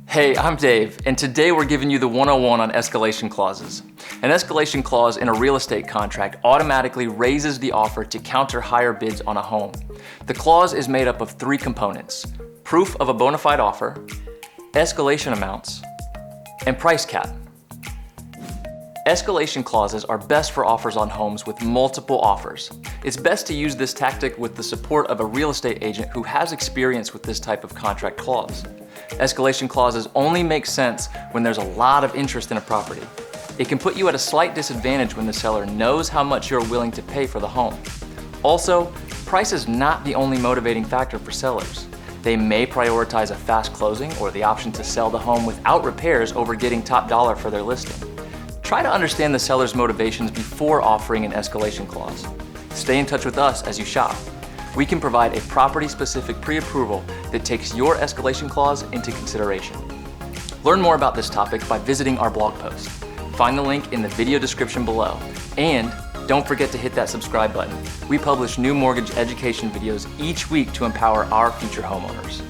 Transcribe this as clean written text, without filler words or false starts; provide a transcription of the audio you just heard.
Hey, I'm Dave, and today we're giving you the 101 on escalation clauses. An escalation clause in a real estate contract automatically raises the offer to counter higher bids on a home. The clause is made up of three components: proof of a bona fide offer, escalation amounts, and price cap. Escalation clauses are best for offers on homes with multiple offers. It's best to use this tactic with the support of a real estate agent who has experience with this type of contract clause. Escalation clauses only make sense when there's a lot of interest in a property. It can put you at a slight disadvantage when the seller knows how much you're willing to pay for the home. Also, price is not the only motivating factor for sellers. They may prioritize a fast closing or the option to sell the home without repairs over getting top dollar for their listing. Try to understand the seller's motivations before offering an escalation clause. Stay in touch with us as you shop. We can provide a property-specific pre-approval that takes your escalation clause into consideration. Learn more about this topic by visiting our blog post. Find the link in the video description below. And don't forget to hit that subscribe button. We publish new mortgage education videos each week to empower our future homeowners.